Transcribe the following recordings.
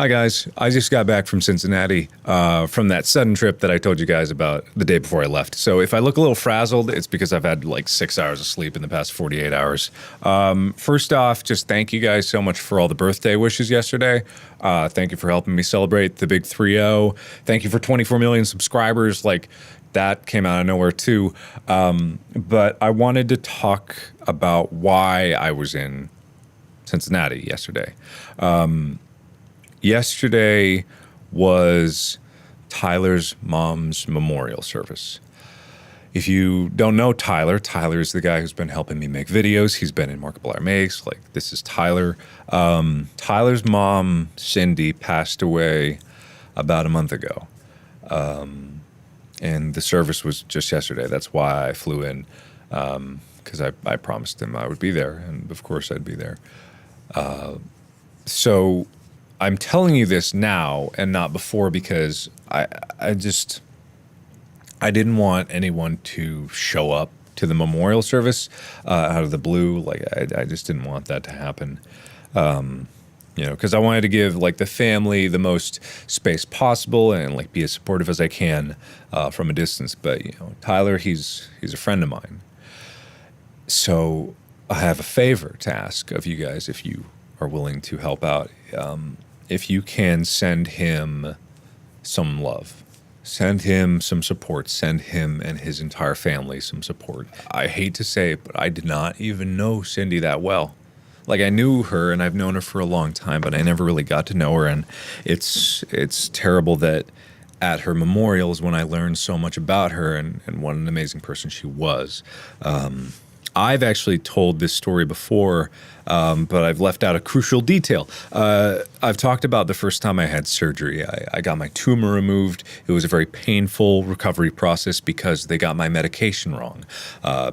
Hi guys, I just got back from Cincinnati from that sudden trip that I told you guys about the day before I left. So if I look a little frazzled, it's because I've had like 6 hours of sleep in the past 48 hours. First off, just thank you guys so much for all the birthday wishes yesterday. Thank you for helping me celebrate the big 3-0. Thank you for 24 million subscribers. Like, that came out of nowhere too. But I wanted to talk about why I was in Cincinnati yesterday. Yesterday was Tyler's mom's memorial service. If you don't know Tyler, Tyler is the guy who's been helping me make videos. He's been in Markiplier Makes. Like, this is Tyler. Tyler's mom, Cindy, passed away about a month ago. And the service was just yesterday. That's why I flew in, because I promised him I would be there, and of course I'd be there. So I'm telling you this now and not before because I didn't want anyone to show up to the memorial service out of the blue. Like, I just didn't want that to happen. You know, because I wanted to give like the family the most space possible and like be as supportive as I can from a distance. But you know, Tyler, he's a friend of mine. So I have a favor to ask of you guys if you are willing to help out. If you can send him some love, send him some support, send him and his entire family some support. I hate to say it, but I did not even know Cindy that well. Like, I knew her and I've known her for a long time, but I never really got to know her. And it's terrible that at her memorial is when I learned so much about her and what an amazing person she was. I've actually told this story before, but I've left out a crucial detail. I've talked about the first time I had surgery. I got my tumor removed. It was a very painful recovery process because they got my medication wrong.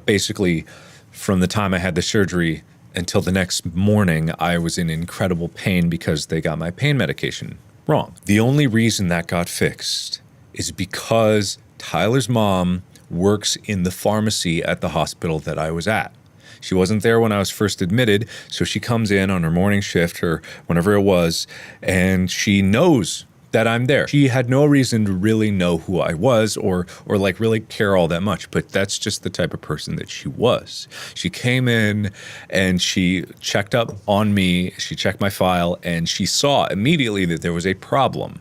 Basically, from the time I had the surgery until the next morning, I was in incredible pain because they got my pain medication wrong. The only reason that got fixed is because Tyler's mom works in the pharmacy at the hospital that I was at. She wasn't there when I was first admitted, so she comes in on her morning shift or whenever it was, and she knows that I'm there. She had no reason to really know who I was or like really care all that much, but that's just the type of person that she was. She came in and she checked up on me, she checked my file, and she saw immediately that there was a problem.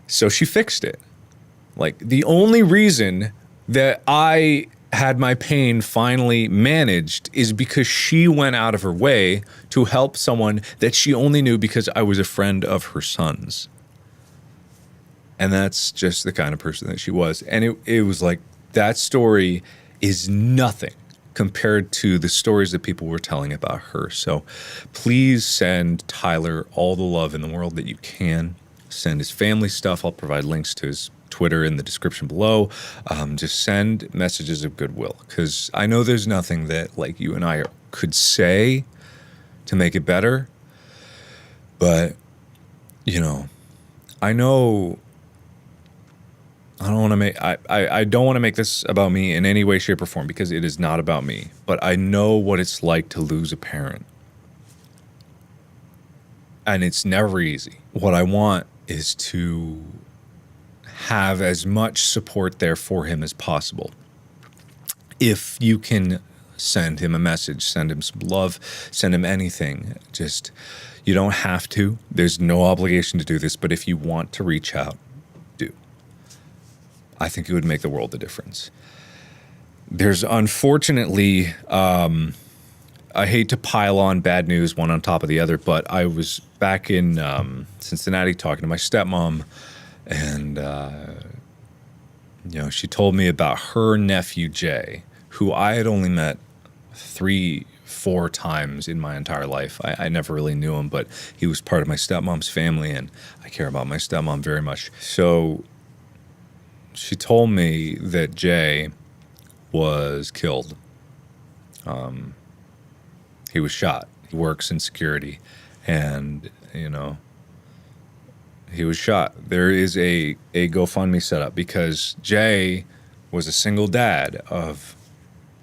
So she fixed it. Like, the only reason that I had my pain finally managed is because she went out of her way to help someone that she only knew because I was a friend of her son's. And that's just the kind of person that she was. And it was like, that story is nothing compared to the stories that people were telling about her. So please send Tyler all the love in the world that you can. Send his family stuff. I'll provide links to his Twitter in the description below. Just send messages of goodwill, because I know there's nothing that like you and I could say to make it better. But, you know, I know I don't want to make this about me in any way, shape, or form, because it is not about me. But I know what it's like to lose a parent. And it's never easy. What I want is to have as much support there for him as possible. If you can send him a message, send him some love, send him anything. Just, you don't have to. There's no obligation to do this, but if you want to reach out, do. I think it would make the world a difference. There's unfortunately, I hate to pile on bad news one on top of the other, but I was back in Cincinnati talking to my stepmom, and you know, she told me about her nephew Jay, who I had only met 3-4 times in my entire life. I never really knew him, but he was part of my stepmom's family, and I care about my stepmom very much. So she told me that Jay was killed. He was shot. He works in security, and, you know, he was shot. There is a GoFundMe set up because Jay was a single dad of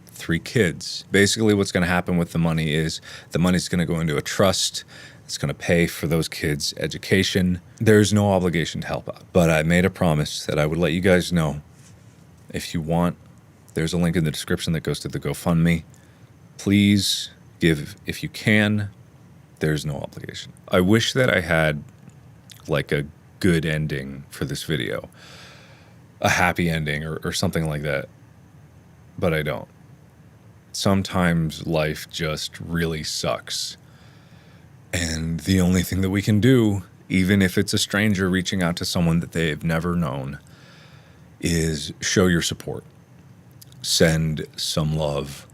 3 kids. Basically, what's going to happen with the money is the money's going to go into a trust It's going to pay for those kids' education. There's no obligation to help out. But I made a promise that I would let you guys know if you want. There's a link in the description that goes to the GoFundMe. Please give if you can. There's no obligation. I wish that I had like a good ending for this video, a happy ending or something like that, but I don't. Sometimes life just really sucks. And the only thing that we can do, even if it's a stranger reaching out to someone that they've never known, is show your support. Send some love,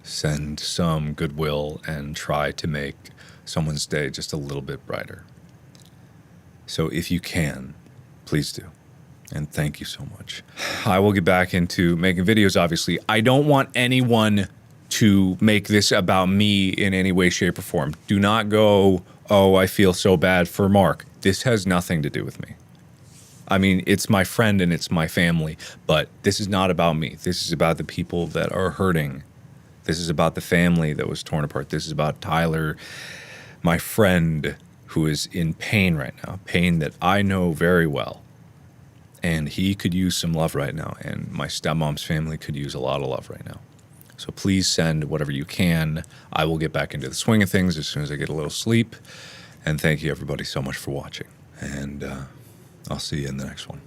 send some goodwill, and try to make someone's day just a little bit brighter. So if you can, please do. And thank you so much. I will get back into making videos, obviously. I don't want anyone to make this about me in any way, shape, or form. Do not go, oh, I feel so bad for Mark. This has nothing to do with me. I mean, it's my friend and it's my family, but this is not about me. This is about the people that are hurting. This is about the family that was torn apart. This is about Tyler, my friend, who is in pain right now, pain that I know very well. And he could use some love right now, and my stepmom's family could use a lot of love right now. So please send whatever you can. I will get back into the swing of things as soon as I get a little sleep. And thank you everybody so much for watching. And I'll see you in the next one.